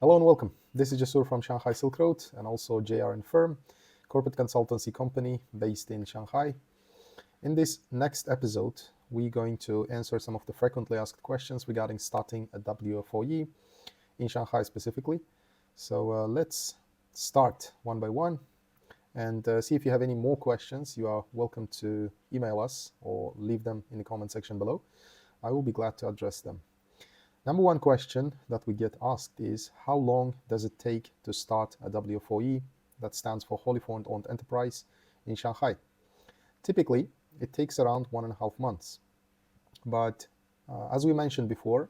Hello and welcome. This is Jasur from Shanghai Silk Road and also JRN Firm, corporate consultancy company based in Shanghai. In this next episode, we're going to answer some of the frequently asked questions regarding starting a WFOE in Shanghai specifically. So let's start one by one and see if you have any more questions. You are welcome to email us or leave them in the comment section below. I will be glad to address them. Number one question that we get asked is, how long does it take to start a WFOE, that stands for Wholly Foreign Owned Enterprise, in Shanghai? Typically, it takes around 1.5 months. But as we mentioned before,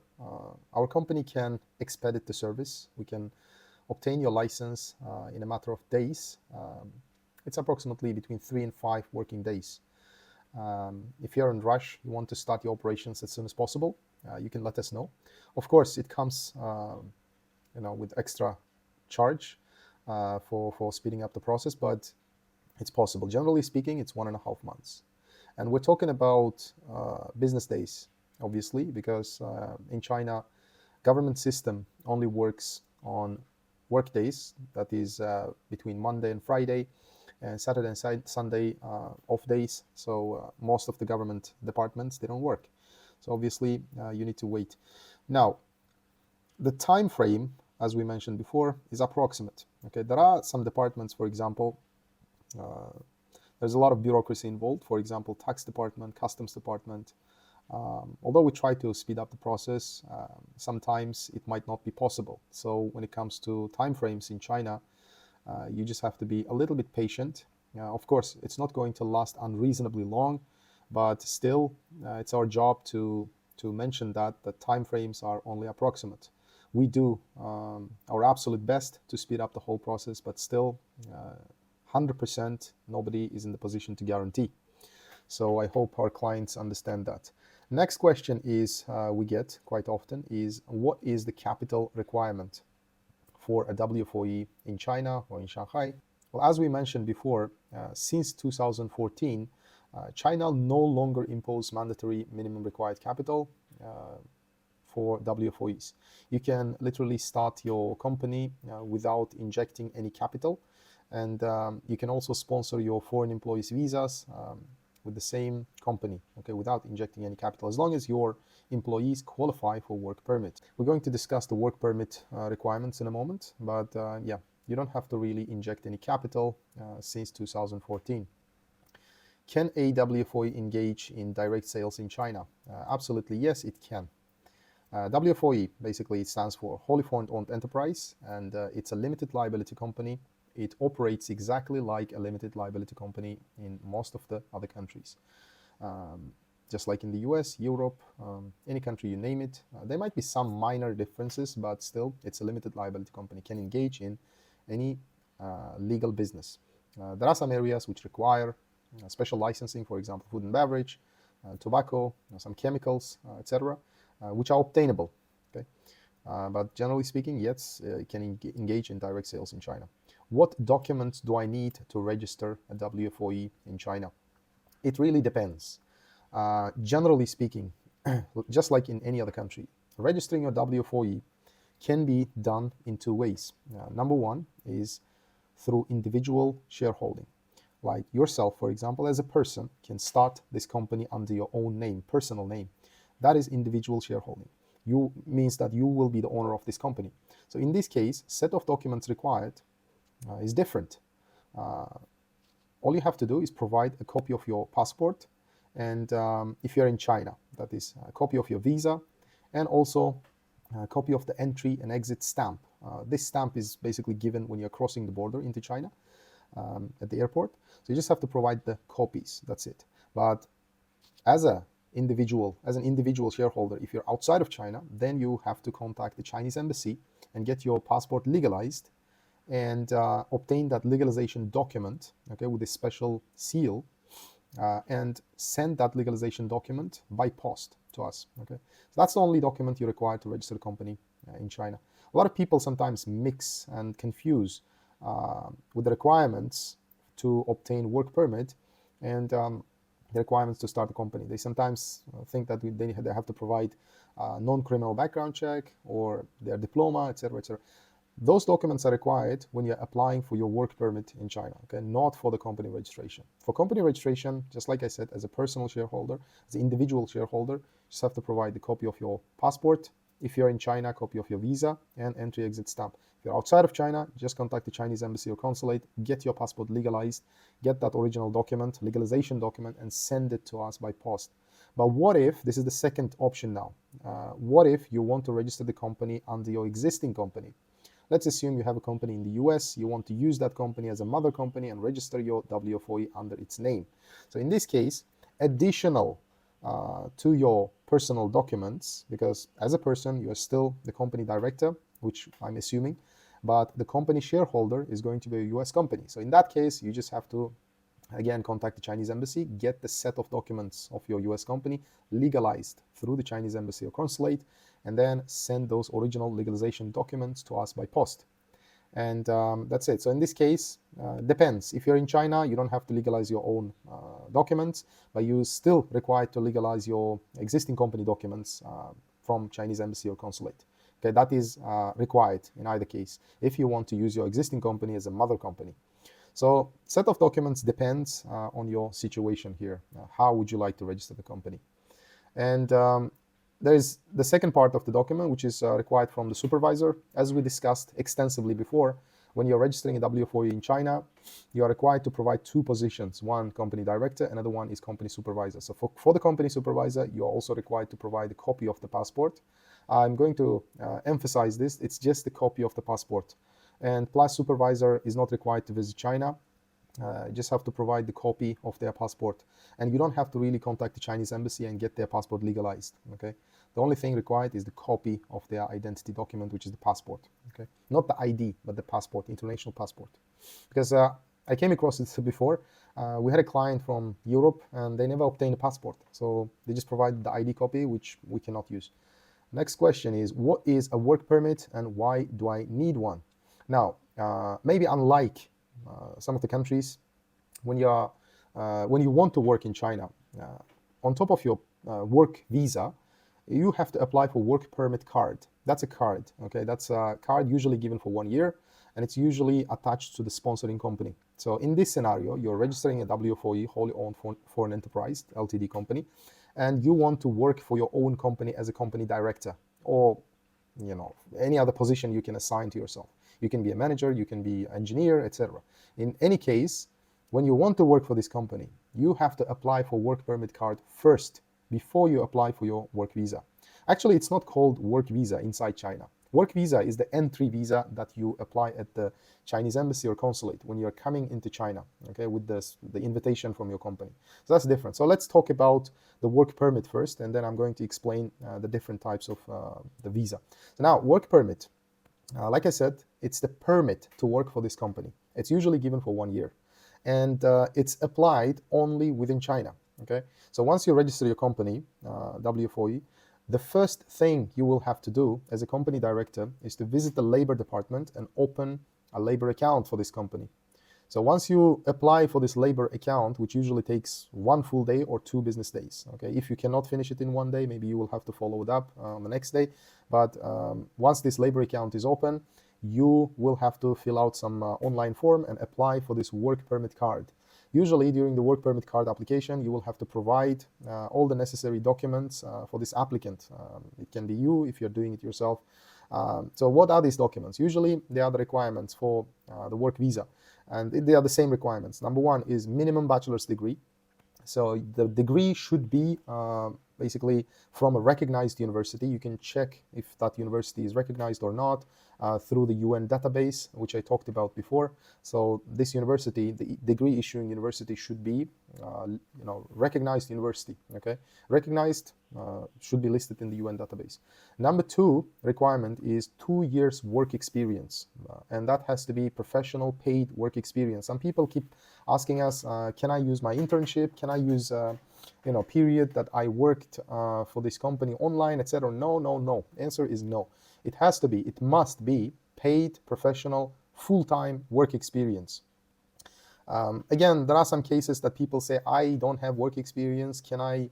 our company can expedite the service. We can obtain your license in a matter of days. It's approximately between 3 and 5 working days. If you're in a rush, you want to start your operations as soon as possible, you can let us know. Of course, it comes with extra charge for speeding up the process, but it's possible. Generally speaking, it's 1.5 months. And we're talking about business days, obviously, because in China, government system only works on work days, that is between Monday and Friday, and Saturday and Sunday off days. So most of the government departments, they don't work. So obviously you need to wait. Now, the time frame, as we mentioned before, is approximate. Okay, there are some departments, for example, there's a lot of bureaucracy involved. For example, tax department, customs department. Although we try to speed up the process, sometimes it might not be possible. So when it comes to timeframes in China, you just have to be a little bit patient. Of course, it's not going to last unreasonably long, but still, it's our job to mention that the timeframes are only approximate. We do our absolute best to speed up the whole process, but still, 100% nobody is in the position to guarantee. So I hope our clients understand that. Next question is we get quite often is, what is the capital requirement for a WFOE in China or in Shanghai? Well, as we mentioned before, since 2014, China no longer imposes mandatory minimum required capital for WFOEs. You can literally start your company without injecting any capital, and you can also sponsor your foreign employees' visas with the same company, okay, without injecting any capital, as long as your employees qualify for work permit. We're going to discuss the work permit requirements in a moment, but yeah, you don't have to really inject any capital since 2014. Can a WFOE engage in direct sales in China? Absolutely, yes, it can. WFOE, basically, it stands for Wholly Foreign Owned Enterprise, and it's a limited liability company. It operates exactly like a limited liability company in most of the other countries. Just like in the US, Europe, any country you name it. There might be some minor differences, but still, it's a limited liability company, can engage in any legal business. There are some areas which require special licensing, for example, food and beverage, tobacco, some chemicals, etc., which are obtainable. Okay, but generally speaking, yes, it can engage in direct sales in China. What documents do I need to register a WFOE in China? It really depends. Generally speaking, just like in any other country, registering your WFOE can be done in two ways. Number one is through individual shareholding. Like yourself, for example, as a person, can start this company under your own name, personal name. That is individual shareholding. You means that you will be the owner of this company. So in this case, set of documents required is different. All you have to do is provide a copy of your passport, and if you're in China, that is a copy of your visa, and also a copy of the entry and exit stamp. This stamp is basically given when you're crossing the border into China at the airport. So you just have to provide the copies, that's it. But as an individual shareholder, if you're outside of China, then you have to contact the Chinese embassy and get your passport legalized and obtain that legalization document, okay, with a special seal, and send that legalization document by post to us. Okay, so that's the only document you require to register a company in China. A lot of people sometimes mix and confuse with the requirements to obtain work permit and the requirements to start a company. They sometimes think that they have to provide non-criminal background check or their diploma, etc., etc. those documents are required when you're applying for your work permit in China, okay, not for the company registration. For company registration, just like I said, as a personal shareholder, as an individual shareholder, you just have to provide the copy of your passport. If you're in China, copy of your visa and entry-exit stamp. If you're outside of China, just contact the Chinese embassy or consulate, get your passport legalized, get that original document, legalization document, and send it to us by post. But what if, this is the second option now, what if you want to register the company under your existing company? Let's assume you have a company in the US, you want to use that company as a mother company and register your WFOE under its name. So in this case, additional to your personal documents, because as a person, you're still the company director, which I'm assuming, but the company shareholder is going to be a US company. So in that case, you just have to, again, contact the Chinese embassy, get the set of documents of your US company legalized through the Chinese embassy or consulate, and then send those original legalization documents to us by post. And that's it. So in this case, depends. If you're in China, you don't have to legalize your own documents, but you're still required to legalize your existing company documents from Chinese embassy or consulate. Okay, that is required in either case if you want to use your existing company as a mother company. So set of documents depends on your situation here. How would you like to register the company? And there's the second part of the document, which is required from the supervisor. As we discussed extensively before, when you're registering a WFOE in China, you are required to provide two positions, one company director, another one is company supervisor. So for the company supervisor, you're also required to provide a copy of the passport. I'm going to emphasize this. It's just a copy of the passport. And plus supervisor is not required to visit China. You just have to provide the copy of their passport. And you don't have to really contact the Chinese embassy and get their passport legalized, okay? The only thing required is the copy of their identity document, which is the passport, okay? Not the ID, but the passport, international passport. Because I came across this before. We had a client from Europe, and they never obtained a passport. So they just provided the ID copy, which we cannot use. Next question is, what is a work permit and why do I need one? Now, maybe unlike some of the countries, when you want to work in China, on top of your work visa, you have to apply for work permit card. That's a card, okay? That's a card usually given for 1 year, and it's usually attached to the sponsoring company. So in this scenario, you're registering a WFOE, wholly owned foreign enterprise, LTD company, and you want to work for your own company as a company director, or any other position you can assign to yourself. You can be a manager, you can be an engineer, etc. In any case, when you want to work for this company, you have to apply for work permit card first before you apply for your work visa. Actually, it's not called work visa inside China. Work visa is the entry visa that you apply at the Chinese embassy or consulate when you're coming into China, okay, with the invitation from your company. So that's different. So let's talk about the work permit first, and then I'm going to explain the different types of the visa. So now, work permit, like I said, it's the permit to work for this company. It's usually given for 1 year, and it's applied only within China, okay? So once you register your company, WFOE, the first thing you will have to do as a company director is to visit the labor department and open a labor account for this company. So once you apply for this labor account, which usually takes 1 full day or 2 business days, okay? If you cannot finish it in 1 day, maybe you will have to follow it up on the next day. But once this labor account is open, you will have to fill out some online form and apply for this work permit card. Usually during the work permit card application, you will have to provide all the necessary documents for this applicant. It can be you if you're doing it yourself. So what are these documents? Usually they are the requirements for the work visa, and they are the same requirements. Number 1 is minimum bachelor's degree. So the degree should be basically from a recognized university. You can check if that university is recognized or not through the UN database, which I talked about before. So this university, the degree issuing university, should be recognized university, okay? Recognized should be listed in the UN database. Number 2 requirement is 2 years work experience, and that has to be professional paid work experience. Some people keep asking us, can I use my internship? Can I use period that I worked for this company online, etc.? No. Answer is no. It must be paid professional full-time work experience. Again, there are some cases that people say, I don't have work experience. Can I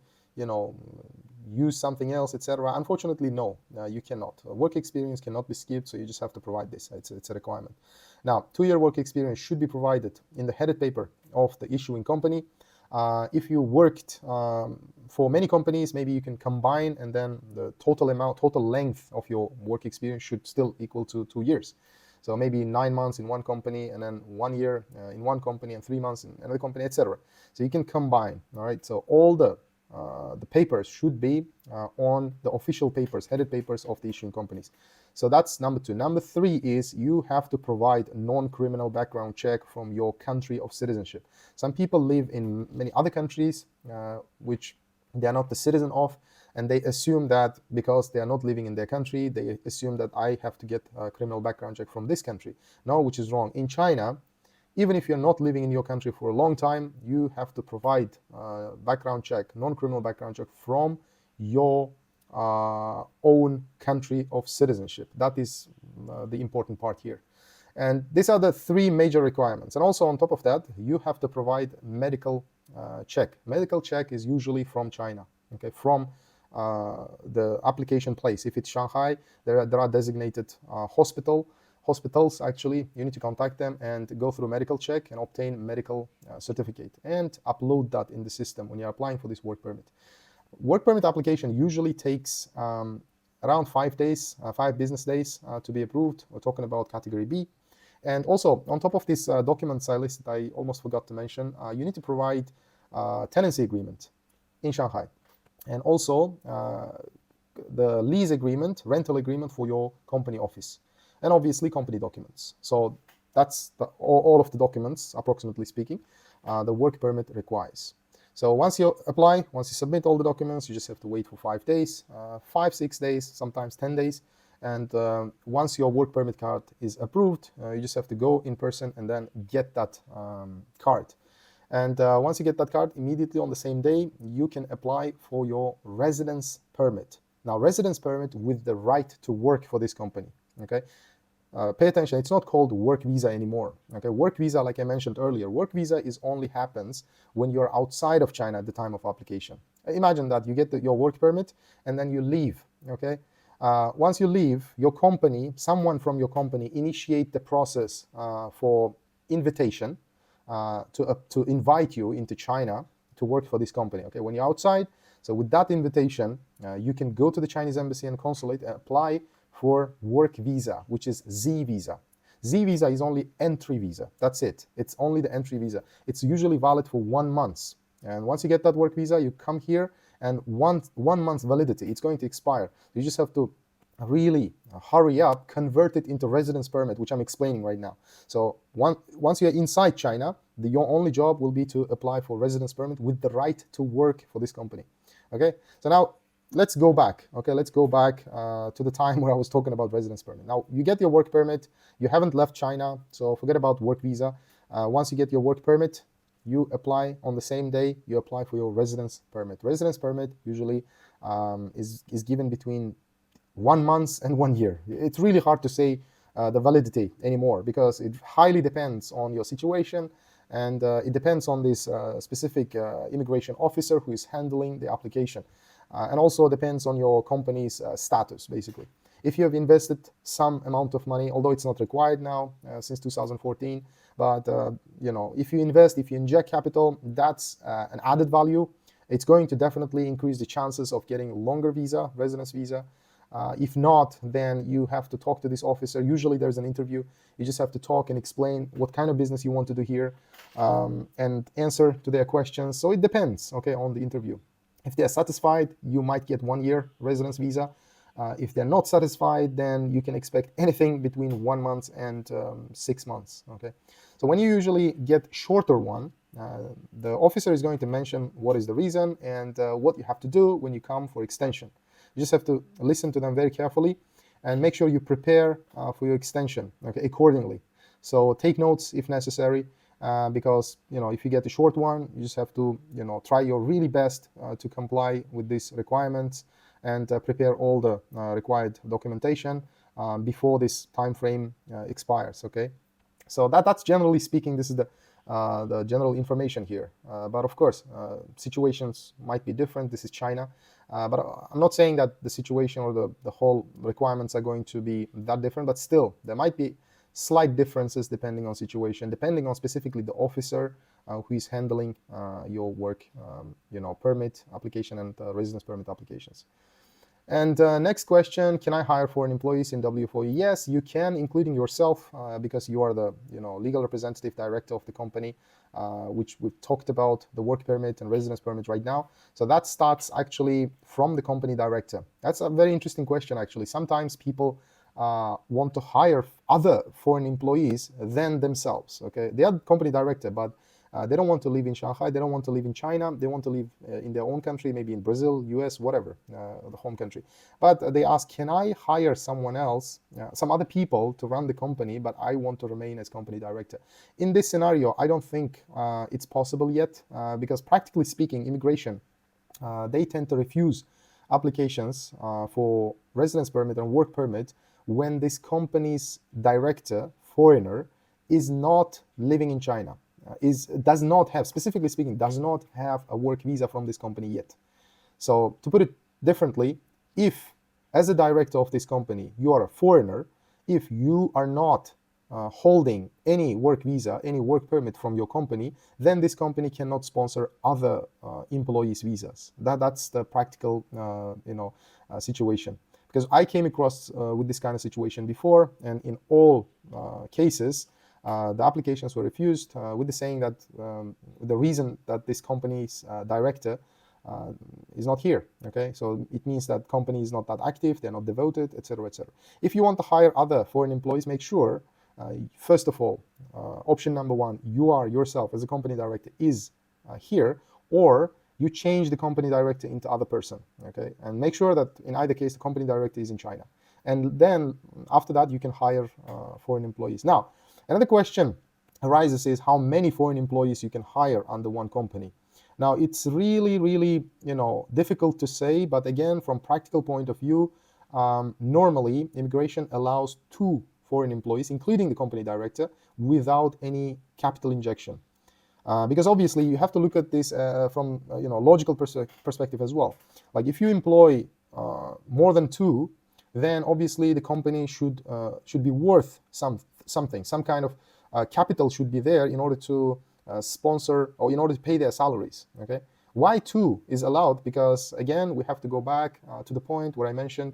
use something else, etc.? Unfortunately, no, you cannot. Work experience cannot be skipped, so you just have to provide this. It's a requirement. Now, 2-year work experience should be provided in the headed paper of the issuing company. If you worked for many companies, maybe you can combine, and then the total length of your work experience should still equal to 2 years. So maybe 9 months in one company, and then 1 year in one company, and 3 months in another company, etc. So you can combine. All right. So all the papers should be on the official papers, headed papers of the issuing companies. So that's number 2. Number 3 is you have to provide non-criminal background check from your country of citizenship. Some people live in many other countries which they are not the citizen of, and they assume that because they are not living in their country, they assume that I have to get a criminal background check from this country. No, which is wrong. In China, even if you're not living in your country for a long time, you have to provide background check, non-criminal background check from your own country of citizenship. That is the important part here. And these are the 3 major requirements. And also on top of that, you have to provide medical check. Medical check is usually from China, okay, from the application place. If it's Shanghai, there are designated hospitals. Actually, you need to contact them and go through a medical check and obtain medical certificate and upload that in the system when you're applying for this work permit. Work permit application usually takes around 5 days, 5 business days to be approved. We're talking about category B. And also, on top of these documents I listed, I almost forgot to mention, you need to provide tenancy agreement in Shanghai. And also the lease agreement, rental agreement for your company office. And obviously company documents. So that's all of the documents, approximately speaking, the work permit requires. So once you apply, once you submit all the documents, you just have to wait for 5 days, 5, 6 days, sometimes 10 days. And once your work permit card is approved, you just have to go in person and then get that card. And once you get that card, immediately on the same day, you can apply for your residence permit. Now, residence permit with the right to work for this company, okay? Pay attention, it's not called work visa anymore, okay? Work visa, like I mentioned earlier, work visa only happens when you're outside of China at the time of application. Imagine that you get your work permit and then you leave, okay? Once you leave, your company, someone from your company initiate the process for invitation to invite you into China to work for this company, okay? When you're outside, so with that invitation, you can go to the Chinese embassy and consulate and apply for work visa, which is Z visa. Z visa is only entry visa. That's it. It's only the entry visa. It's usually valid for 1 month. And once you get that work visa, you come here, and one month validity, it's going to expire. You just have to really hurry up, convert it into residence permit, which I'm explaining right now. So once you're inside China, your only job will be to apply for residence permit with the right to work for this company. Okay, so now let's go back. Okay, let's go back to the time where I was talking about residence permit. Now you get your work permit, you haven't left China, so forget about work visa. Once you get your work permit, you apply on the same day, you apply for your residence permit. Residence permit usually is given between 1 month and 1 year. It's really hard to say the validity anymore because it highly depends on your situation, and it depends on this specific immigration officer who is handling the application. And also depends on your company's status, basically. If you have invested some amount of money, although it's not required now since 2014, but if you invest, if you inject capital, that's an added value. It's going to definitely increase the chances of getting a longer visa, residence visa. If not, then you have to talk to this officer. Usually there's an interview. You just have to talk and explain what kind of business you want to do here and answer to their questions. So it depends, okay, on the interview. If they're satisfied, you might get 1 year residence visa. If they're not satisfied, then you can expect anything between 1 month and 6 months, okay? So when you usually get shorter one, the officer is going to mention what is the reason and what you have to do when you come for extension. You just have to listen to them very carefully and make sure you prepare for your extension, okay, accordingly. So take notes if necessary, because if you get a short one, you just have to try your really best to comply with these requirements and prepare all the required documentation before this time frame expires. Okay, so that's generally speaking, this is the general information here. But of course, situations might be different. This is China. But I'm not saying that the situation or the whole requirements are going to be that different, but still there might be slight differences depending on situation, depending on specifically the officer who is handling your work, permit application and residence permit applications. And next question, can I hire foreign employees in WFOE? Yes, you can, including yourself, because you are the legal representative director of the company, which we've talked about, the work permit and residence permit right now. So that starts actually from the company director. That's a very interesting question, actually. Sometimes people want to hire other foreign employees than themselves. Okay, they are company director, but they don't want to live in Shanghai. They don't want to live in China. They want to live in their own country, maybe in Brazil, US, whatever, the home country. But they ask, can I hire someone else, some other people to run the company, but I want to remain as company director? In this scenario, I don't think it's possible yet, because practically speaking, immigration, they tend to refuse applications for residence permit and work permit when this company's director, foreigner, is not living in China. Does not have, specifically speaking, does not have a work visa from this company yet. So to put it differently, if as a director of this company, you are a foreigner, if you are not holding any work visa, any work permit from your company, then this company cannot sponsor other employees' visas. That's the practical situation. Because I came across with this kind of situation before, and in all cases, the applications were refused with the saying that the reason that this company's director is not here. Okay, so it means that company is not that active, they're not devoted, etc., etc. If you want to hire other foreign employees, make sure, first of all, option number one, you are yourself as a company director is here, or you change the company director into other person. Okay, and make sure that in either case the company director is in China, and then after that you can hire foreign employees. Now, another question arises is how many foreign employees you can hire under one company. Now, it's really, difficult to say, but again, from practical point of view, normally immigration allows 2 foreign employees, including the company director, without any capital injection. Because obviously you have to look at this from logical perspective as well. Like if you employ more than 2, then obviously the company should be worth something, some kind of capital should be there in order to sponsor or in order to pay their salaries. Okay, why 2 is allowed? Because again, we have to go back to the point where I mentioned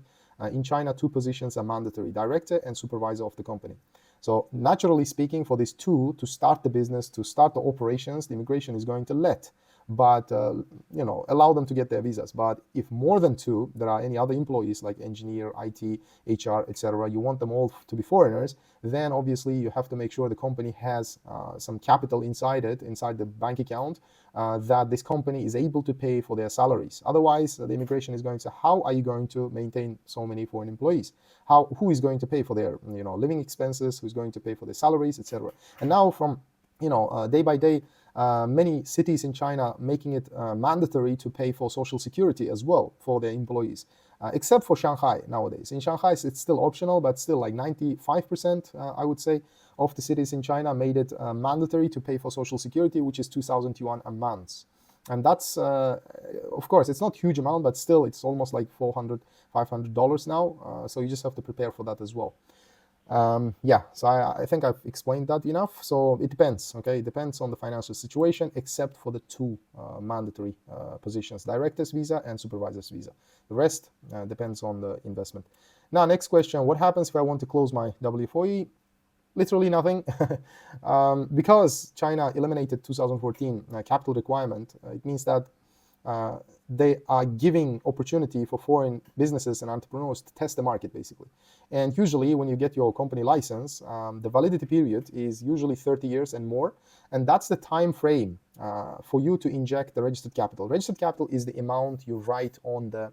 in China 2 positions are mandatory: director and supervisor of the company. So naturally speaking, for these 2 to start the business, to start the operations, the immigration is going to let, but allow them to get their visas. But if more than 2, there are any other employees like engineer, IT, HR, etc., you want them all to be foreigners, then obviously you have to make sure the company has some capital inside the bank account, that this company is able to pay for their salaries. Otherwise, the immigration is going to say, how are you going to maintain so many foreign employees? Who is going to pay for their living expenses? Who's going to pay for their salaries, etc.? And now from day by day, many cities in China making it mandatory to pay for social security as well for their employees, except for Shanghai nowadays. In Shanghai, it's still optional, but still like 95%, I would say, of the cities in China made it mandatory to pay for social security, which is 2,000 yuan a month. And that's, of course, it's not a huge amount, but still it's almost like $400, $500 now. So you just have to prepare for that as well. So I think I've explained that enough. So it depends, okay? It depends on the financial situation, except for the 2 mandatory positions: director's visa and supervisor's visa. The rest depends on the investment. Now, next question: what happens if I want to close my WFOE? Literally nothing. Because China eliminated 2014 capital requirement, it means that they are giving opportunity for foreign businesses and entrepreneurs to test the market, basically. And usually when you get your company license, the validity period is usually 30 years and more, and that's the time frame for you to inject the registered capital. Registered capital is the amount you write on the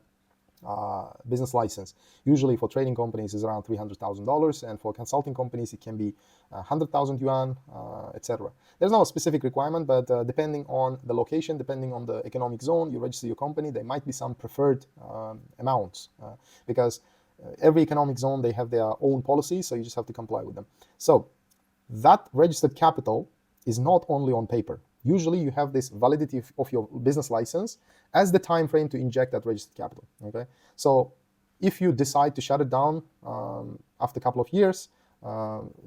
business license. Usually for trading companies is around $300,000, and for consulting companies it can be 100,000 yuan, etc. There's no specific requirement, but depending on the location, depending on the economic zone you register your company, there might be some preferred amounts, because every economic zone, they have their own policies, so you just have to comply with them. So that registered capital is not only on paper. usually you have this validity of your business license as the time frame to inject that registered capital. Okay, so if you decide to shut it down after a couple of years,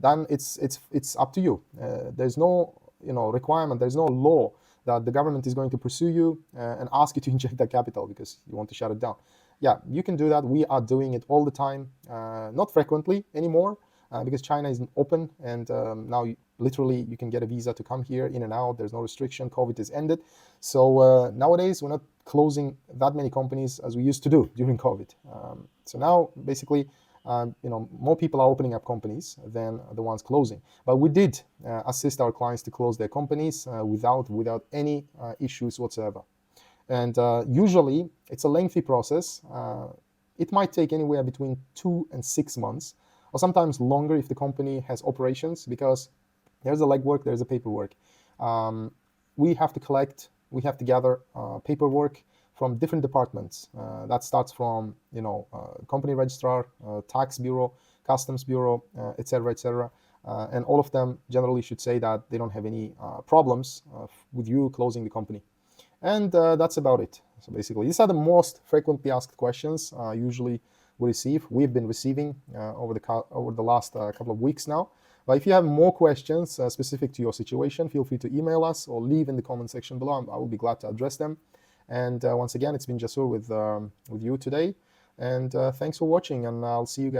then it's up to you. There's no requirement, there's no law that the government is going to pursue you and ask you to inject that capital because you want to shut it down. Yeah, you can do that. We are doing it all the time, not frequently anymore, because China is open, and now literally you can get a visa to come here in and out. There's no restriction. COVID is ended. So nowadays we're not closing that many companies as we used to do during COVID. So now basically more people are opening up companies than the ones closing. But we did assist our clients to close their companies without any issues whatsoever. And usually it's a lengthy process. It might take anywhere between 2 and 6 months, or sometimes longer if the company has operations, because there's a legwork, there's a paperwork. We have to collect, we have to gather paperwork from different departments. That starts from company registrar, tax bureau, customs bureau, etc., etc. And all of them generally should say that they don't have any problems with you closing the company. And that's about it. So basically, these are the most frequently asked questions usually we receive. We've been receiving over the last couple of weeks now. But if you have more questions specific to your situation, feel free to email us or leave in the comment section below. I will be glad to address them. And once again, it's been Jasur with you today. And thanks for watching, and I'll see you guys.